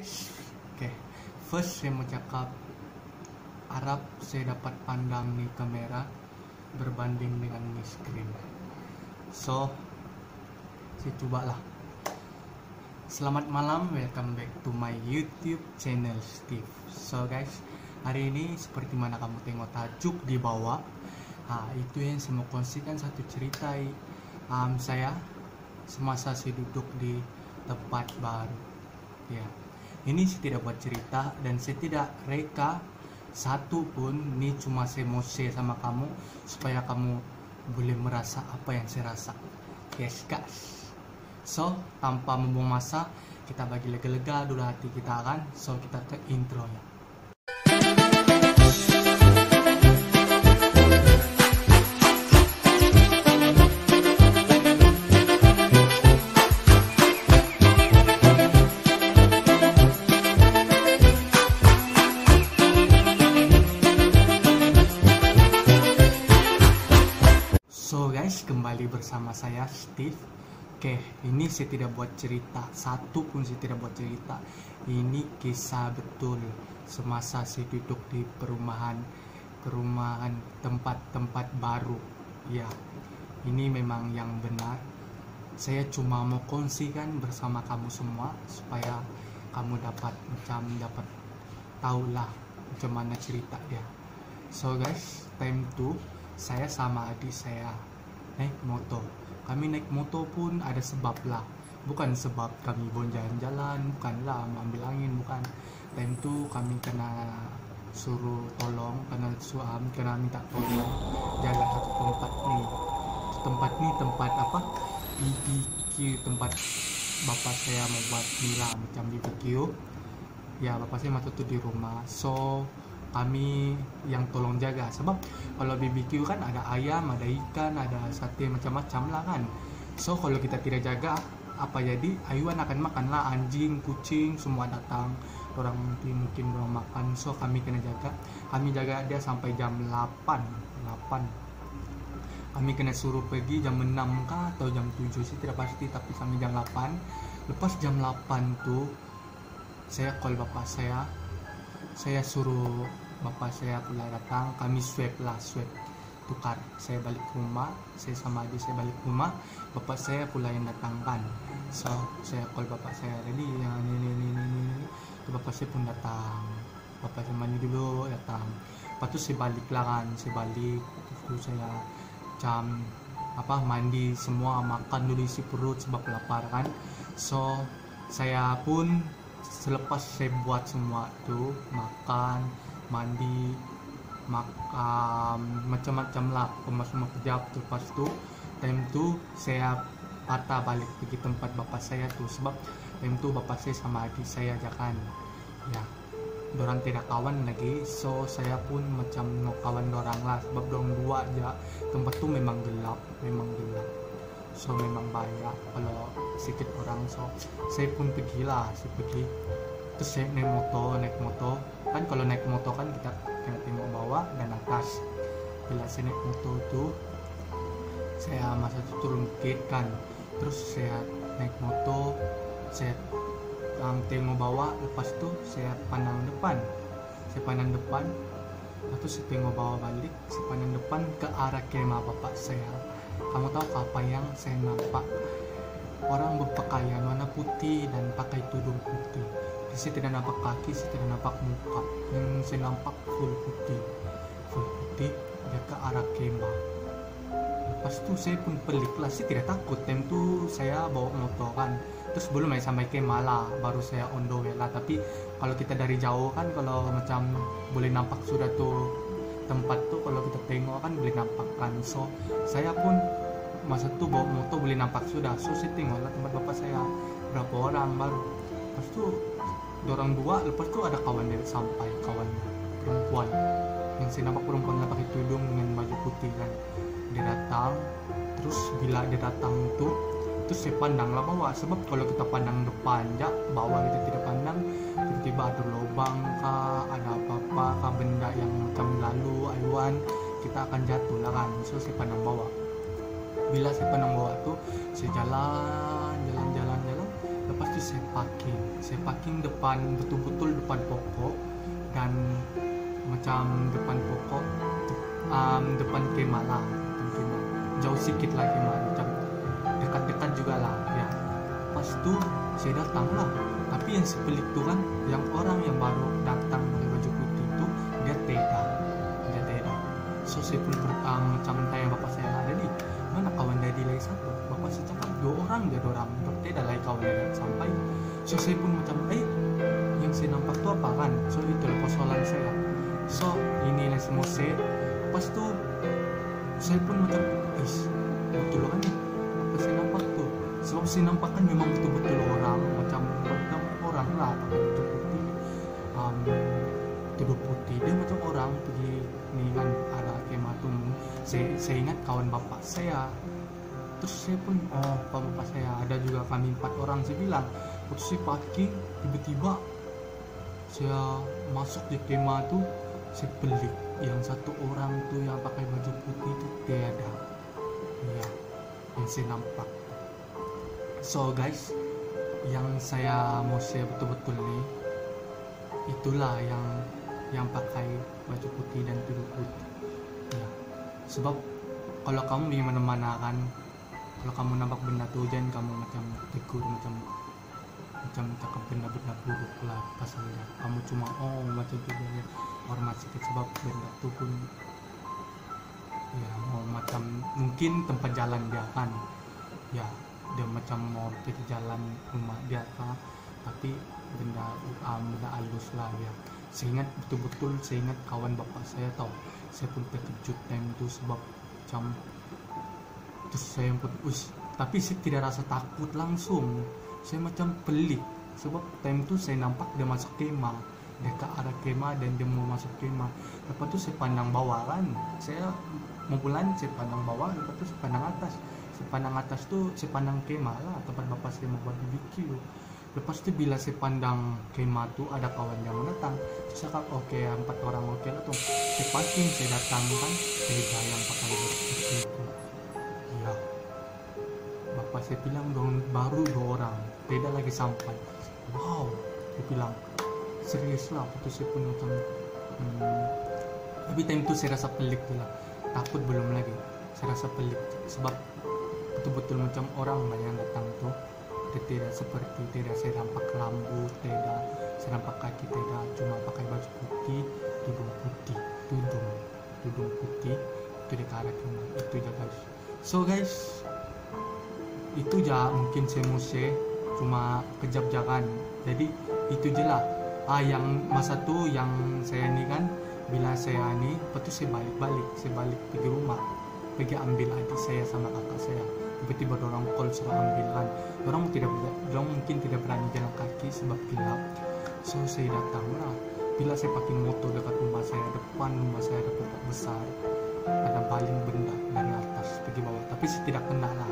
guys. Oke, first saya mau cakap harap saya dapat pandang nih kamera berbanding dengan nih screen. So, saya cobalah. Selamat malam, welcome back to my YouTube channel Steve. So guys, hari ini seperti mana kamu tengok tajuk di bawah, itu yang saya mau kongsikan satu cerita saya semasa saya duduk di tempat baru. Ya, ini saya tidak buat cerita dan saya tidak reka satu pun. Ini cuma saya mau share sama kamu supaya kamu boleh merasa apa yang saya rasa. Yes guys. So, tanpa membuang masa, kita bagi lega-lega dulu hati kita kan. So, kita ke intro ya. So guys, kembali bersama saya Steve. Oke, ini saya tidak buat cerita, satu pun saya tidak buat cerita. Ini kisah betul semasa saya duduk di perumahan tempat-tempat baru. Ya, ini memang yang benar. Saya cuma mau kongsikan bersama kamu semua supaya kamu dapat tahulah macam mana cerita dia. So guys, time itu saya sama adik saya naik motor. Kami naik motor pun ada sebab lah, bukan sebab kami mau jalan-jalan, bukanlah ambil angin, bukan. Time itu kami kena suruh tolong, kena minta tolong jaga satu tempat apa, BBQ, tempat bapak saya mau buat gila macam BBQ ya. Bapak saya masuk tuh di rumah, so kami yang tolong jaga. Sebab kalau BBQ kan ada ayam, ada ikan, ada sate, macam-macam lah kan. So kalau kita tidak jaga, apa jadi ayuan akan makan lah, anjing, kucing semua datang, orang mungkin belum makan. So kami kena jaga. Kami jaga dia sampai jam 8. Kami kena suruh pergi jam 6 kah atau jam 7 sih tidak pasti, tapi sampai jam 8. Lepas jam 8 tuh saya call bapak saya. Saya suruh bapak saya pula datang, kami swab tukar. Saya balik ke rumah, saya sama adik saya balik ke rumah, bapak saya pula yang datangkan. So saya call bapak saya, jadi yang ini. Bapak saya pun datang, bapak saya mandi dulu datang. Lepas itu saya balik lah kan, itu saya mandi semua, makan dulu isi perut sebab lapar kan. So saya pun selepas saya buat semua itu, makan, mandi, macam-macam lah, semua kerja. Lepas itu time itu saya patah balik pergi tempat bapak saya tuh, sebab time itu bapak saya sama adik saya aja kan ya, dorang tidak kawan lagi. So saya pun macam mau kawan dorang lah, sebab dorang dua aja. Tempat tuh memang gelap, so memang bahaya kalau sedikit orang. So saya pun pergi terus saya naik motor kan. Kalau naik motor kan kita kena tengok bawah dan atas. Bila saya naik motor tuh, saya masa itu turun gate kan, terus saya naik motor, saya tengok bawah. Lepas itu saya pandang depan, lalu saya tengok bawah balik, saya pandang depan ke arah kemah bapak saya. Kamu tahu apa yang saya nampak? Orang berpakaian warna putih dan pakai tudung putih. Saya tidak nampak kaki, saya tidak nampak muka. Yang saya nampak full putih dia ke arah kemah. Lepas itu saya pun pelik lah, saya tidak takut. Time itu saya bawa motor kan, terus belum sampai kemah lah, baru saya on the way lah. Tapi kalau kita dari jauh kan, kalau macam boleh nampak sudah tuh tempat tuh, kalau kita tengok kan boleh nampak kan. So saya pun masa itu bawa motor boleh nampak sudah. So saya tengok lah tempat bapak saya berapa orang baru. Lepas itu dorang dua, lepas itu ada kawannya perempuan, yang saya nampak perempuan yang pakai tudung dengan baju putih kan. Dia datang, terus bila dia datang tuh, terus saya pandang lah bawah, sebab kalau kita pandang depan aja, bawah kita tidak pandang, tiba-tiba ada lubang kah, ada apa-apa kah, benda yang macam lalu ayuan, kita akan jatuh lah kan. So saya pandang bawah. Bila saya pandang bawah tuh, saya jalan. Lepas itu saya parking depan, betul-betul depan pokok, dan macam depan pokok, depan kemah lah, jauh sedikit lah kemah, macam dekat-dekat juga lah ya. Pas tuh saya datang lah, tapi yang sepelik tuh kan, yang orang yang baru datang pakai baju putih itu dia tidak. So saya pun macam tanya bapak saya lah, jadi mana kawan daddy lagi satu? Bapak saya cakap 2 orang, dia 2 orang, tidak lagi kawan daddy sampai. So saya pun macam yang saya nampak tuh apa kan? So itu persoalan saya. So ini lah semua saya. Pas tuh saya pun macam betul kan ya, apa saya nampak tuh? Sebab saya nampak kan memang betul-betul orang, macam orang lah pakai baju putih, tubuh putih, dia macam orang pergi nih kan ada kemah tuh. Saya ingat kawan bapak saya, terus saya pun bapak saya ada juga, kami 4 orang. Saya bilang waktu saya parking, tiba-tiba saya masuk di kemah tuh, saya pelik, yang 1 orang tuh yang pakai baju putih itu tiada, ya, yang saya nampak. So guys, yang saya mau share betul-betul nih, itulah yang pakai baju putih dan tubuh putih ya. Sebab kalau kamu di mana-mana kan, kalau kamu nampak benda tuh, jangan kamu macam tegur, macam cakap benda-benda buruk lah pasalnya. Kamu cuma macam itu ya, hormat sedikit, sebab benda tuh pun ya macam mungkin tempat jalan dia kan ya, dia macam mau pergi jalan rumah dia kan, tapi benda halus lah ya. Saya ingat betul-betul, saya ingat kawan bapak saya tahu, saya pun terkejut time itu, sebab macam terus saya pun tapi saya tidak rasa takut langsung, saya macam pelik, sebab time itu saya nampak dia masuk kemah, dia ke arah kemah dan dia mau masuk kemah. Lepas itu saya pandang bawah kan, saya mau pulang, saya pandang bawah, lepas itu saya pandang atas tuh, saya pandang kemah lah tempat bapak saya mau buat BBQ. Lepas itu bila saya pandang kemah tuh ada kawan yang datang, saya cakap oke, 4 orang oke lah tuh. Saya parking, saya datang kan, saya yang pakai baju itu ya. Bapak saya bilang dong baru 2 orang, tidak lagi sampai. Wow, dia bilang serius lah. Waktu saya pun macam tapi time itu saya rasa pelik tuh lah, takut belum lagi, saya rasa pelik sebab betul-betul macam orang yang datang tuh, tidak seperti, tidak saya nampak rambut, tidak saya nampak kaki, tidak, cuma pakai baju putih, tudung putih, tudung putih, itu di arah kemah. Itu aja guys. So guys, itu aja mungkin saya mau share, cuma kejap jangan. Jadi itu aja lah. Yang masa tuh yang saya ini kan, bila saya ini, lepas itu saya balik pergi rumah, pergi ambil adik saya sama kakak saya. Tiba-tiba orang call suruh ambilan, orang mungkin tidak berani jalan kaki sebab gelap. So saya datang lah, bila saya pakai motor dekat rumah saya, depan rumah saya ada pokok besar, ada baling benda dari atas pergi bawah, tapi saya tidak kena lah,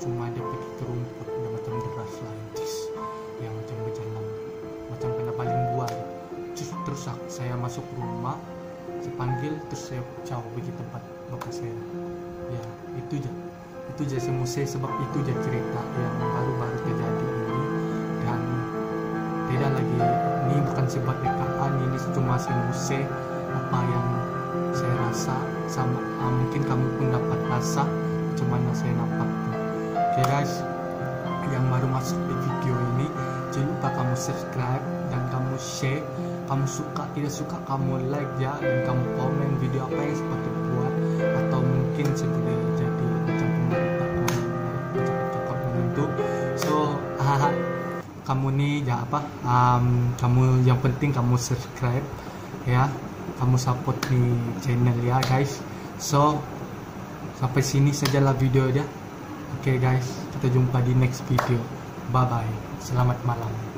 cuma dia pergi ke rumput, dia macam deras lah, yang macam berjalan, macam kena baling buah. Terus saya masuk rumah, saya panggil, terus saya jauh pergi tempat bapak saya ya. Itu aja saya mau share, sebab itu aja cerita yang baru-baru terjadi ini, dan tidak lagi ini bukan sebab rekaan, ini cuma saya mau share apa yang saya rasa, sama mungkin kamu pun dapat rasa macam mana saya nampak tuh. Oke guys, yang baru masuk di video ini, jangan lupa kamu subscribe dan kamu share. Kamu suka tidak suka kamu like ya, dan kamu komen video apa yang sepatut buat, atau mungkin sebagai jadi macam pemerintah cakap membentuk. So kamu nih ya apa, kamu yang penting kamu subscribe ya, kamu support nih channel ya guys. So sampai sini sajalah video dia. Oke guys, kita jumpa di next video. Bye bye, selamat malam.